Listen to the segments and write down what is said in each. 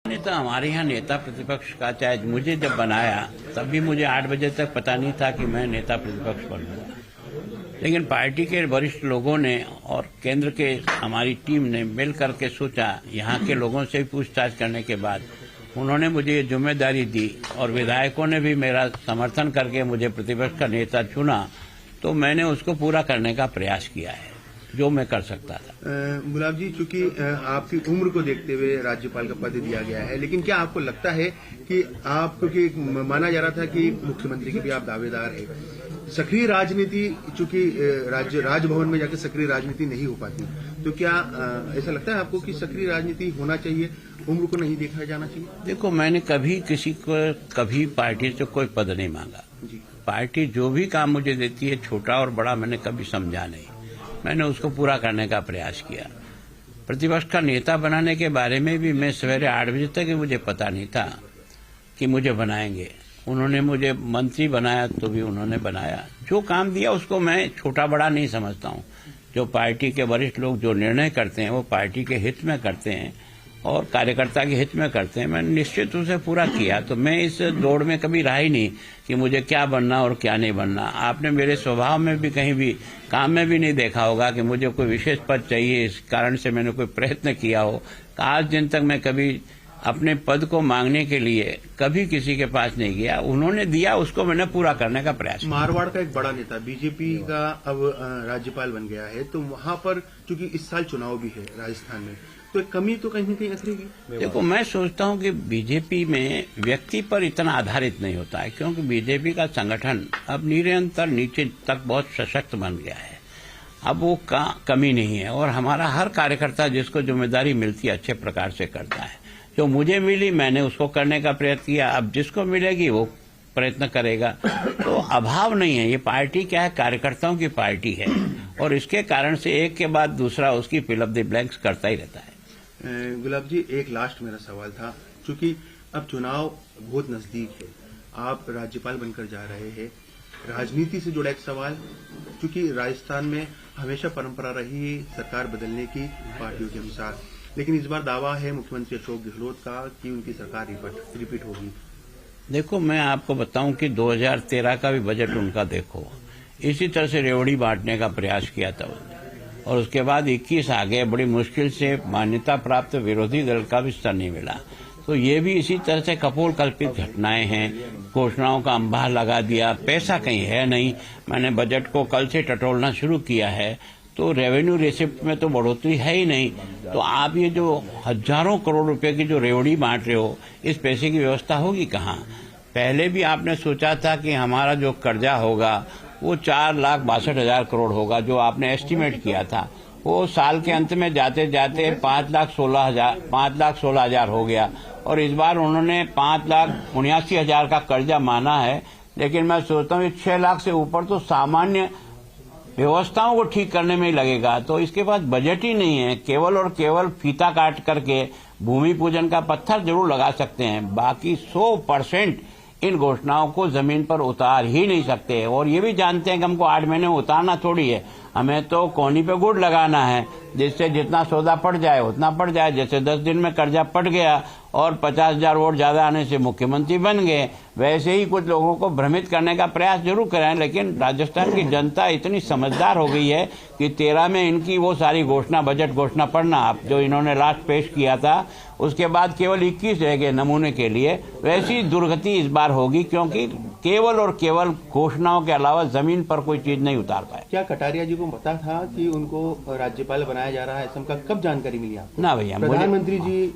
तो हमारे यहाँ नेता प्रतिपक्ष का, चाहे मुझे जब बनाया तब भी मुझे 8 बजे तक पता नहीं था कि मैं नेता प्रतिपक्ष बनूंगा, लेकिन पार्टी के वरिष्ठ लोगों ने और केंद्र के हमारी टीम ने मिल करके सोचा, यहाँ के लोगों से पूछताछ करने के बाद उन्होंने मुझे ये जिम्मेदारी दी और विधायकों ने भी मेरा समर्थन करके मुझे प्रतिपक्ष का नेता चुना, तो मैंने उसको पूरा करने का प्रयास किया है जो मैं कर सकता था। गुलाब जी, चूंकि आपकी उम्र को देखते हुए राज्यपाल का पद दिया गया है, लेकिन क्या आपको लगता है कि आप, क्योंकि माना जा रहा था कि मुख्यमंत्री के भी आप दावेदार हैं, सक्रिय राजनीति, चूंकि राजभवन में जाकर सक्रिय राजनीति नहीं हो पाती, तो क्या ऐसा लगता है आपको कि सक्रिय राजनीति होना चाहिए, उम्र को नहीं देखा जाना चाहिए? देखो, मैंने कभी किसी को कभी पार्टी से कोई पद नहीं मांगा जी। पार्टी जो भी काम मुझे देती है, छोटा और बड़ा, मैंने कभी समझा नहीं, मैंने उसको पूरा करने का प्रयास किया। प्रतिपक्ष का नेता बनाने के बारे में भी मैं सवेरे 8 बजे तक ही मुझे पता नहीं था कि मुझे बनाएंगे। उन्होंने मुझे मंत्री बनाया तो भी उन्होंने बनाया। जो काम दिया उसको मैं छोटा बड़ा नहीं समझता हूँ। जो पार्टी के वरिष्ठ लोग जो निर्णय करते हैं वो पार्टी के हित में करते हैं और कार्यकर्ता के हित में करते हैं। मैंने निश्चित रूप से पूरा किया, तो मैं इस दौड़ में कभी रहा ही नहीं कि मुझे क्या बनना और क्या नहीं बनना। आपने मेरे स्वभाव में भी, कहीं भी काम में भी नहीं देखा होगा कि मुझे कोई विशेष पद चाहिए, इस कारण से मैंने कोई प्रयत्न किया हो। आज दिन तक मैं कभी अपने पद को मांगने के लिए कभी किसी के पास नहीं गया। उन्होंने दिया, उसको मैंने पूरा करने का प्रयास किया। मारवाड़ का एक बड़ा नेता बीजेपी का अब राज्यपाल बन गया है, तो वहां पर चूंकि इस साल चुनाव भी है राजस्थान में, तो कमी तो कहीं न कहीं अखरेगी। देखो, मैं सोचता हूं कि बीजेपी में व्यक्ति पर इतना आधारित नहीं होता है, क्योंकि बीजेपी का संगठन अब निरंतर नीचे तक बहुत सशक्त बन गया है। अब वो कमी नहीं है और हमारा हर कार्यकर्ता जिसको जिम्मेदारी मिलती है अच्छे प्रकार से करता है। जो मुझे मिली मैंने उसको करने का प्रयत्न किया, अब जिसको मिलेगी वो प्रयत्न करेगा। तो अभाव नहीं है। ये पार्टी क्या है, कार्यकर्ताओं की पार्टी है और इसके कारण से एक के बाद दूसरा उसकी फिल द ब्लैंक्स करता ही रहता है। गुलाब जी, एक लास्ट मेरा सवाल था, क्योंकि अब चुनाव बहुत नजदीक है, आप राज्यपाल बनकर जा रहे हैं, राजनीति से जुड़ा एक सवाल, क्योंकि राजस्थान में हमेशा परंपरा रही है सरकार बदलने की पार्टियों के अनुसार, लेकिन इस बार दावा है मुख्यमंत्री अशोक गहलोत का कि उनकी सरकार रिपीट होगी। देखो, मैं आपको बताऊं कि 2013 का भी बजट उनका देखो, इसी तरह से रेवड़ी बांटने का प्रयास किया था और उसके बाद 21 आ गए। बड़ी मुश्किल से मान्यता प्राप्त विरोधी दल का भी स्तर नहीं मिला। तो ये भी इसी तरह से कपोल कल्पित घटनाएं हैं। घोषणाओं का अंबार लगा दिया, पैसा कहीं है नहीं। मैंने बजट को कल से टटोलना शुरू किया है, तो रेवेन्यू रिसिप्ट में तो बढ़ोतरी है ही नहीं। तो आप ये जो हजारों करोड़ रुपए की जो रेवड़ी बांट रहे हो, इस पैसे की व्यवस्था होगी कहाँ? पहले भी आपने सोचा था कि हमारा जो कर्जा होगा वो 4,62,000 करोड़ होगा, जो आपने एस्टीमेट किया था। वो साल के अंत में जाते जाते 5,16,000 हो गया और इस बार उन्होंने 5,79,000 का कर्जा माना है। लेकिन मैं सोचता हूँ 6 लाख से ऊपर तो सामान्य व्यवस्थाओं को ठीक करने में ही लगेगा। तो इसके पास बजट ही नहीं है। केवल और केवल फीता काट करके भूमि पूजन का पत्थर जरूर लगा सकते हैं, बाकी 100% इन घोषणाओं को जमीन पर उतार ही नहीं सकते। और ये भी जानते हैं कि हमको 8 महीने में उतारना थोड़ी है, हमें तो कोनी पे गुड़ लगाना है, जिससे जितना सौदा पड़ जाए उतना पड़ जाए। जैसे 10 दिन में कर्जा पड़ गया और 50,000 वोट ज्यादा आने से मुख्यमंत्री बन गए, वैसे ही कुछ लोगों को भ्रमित करने का प्रयास जरूर करें। लेकिन राजस्थान की जनता इतनी समझदार हो गई है कि 13 में इनकी वो सारी घोषणा, बजट घोषणा पढ़ना आप, जो इन्होंने लास्ट पेश किया था, उसके बाद केवल 21 रह गए नमूने के लिए। वैसी दुर्गति इस बार होगी, क्योंकि केवल और केवल घोषणाओं के अलावा जमीन पर कोई चीज नहीं उतार पाए। क्या कटारिया जी को पता था कि उनको राज्यपाल बनाया जा रहा है? ऐसा कब जानकारी मिली आपको? ना भैया, प्रधानमंत्री जी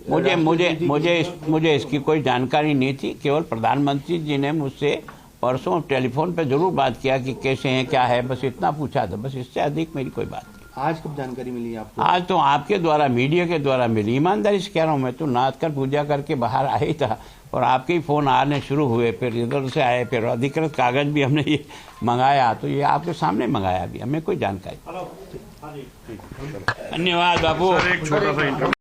मुझे इसकी कोई जानकारी नहीं थी। केवल प्रधानमंत्री जी ने मुझसे परसों टेलीफोन पे जरूर बात किया कि कैसे हैं, क्या है, बस इतना पूछा था, बस इससे अधिक मेरी कोई बात नहीं। आज कब जानकारी मिली आपको? आज तो आपके द्वारा, मीडिया के द्वारा मिली। ईमानदारी से कह रहा हूँ, मैं तो नाच कर पूजा करके बाहर आया ही था और आपके ही फोन आने शुरू हुए, फिर इधर से आए, फिर अधिकृत कागज भी हमने ये मंगाया, तो ये आपके सामने मंगाया भी, हमें कोई जानकारी। धन्यवाद बाबू।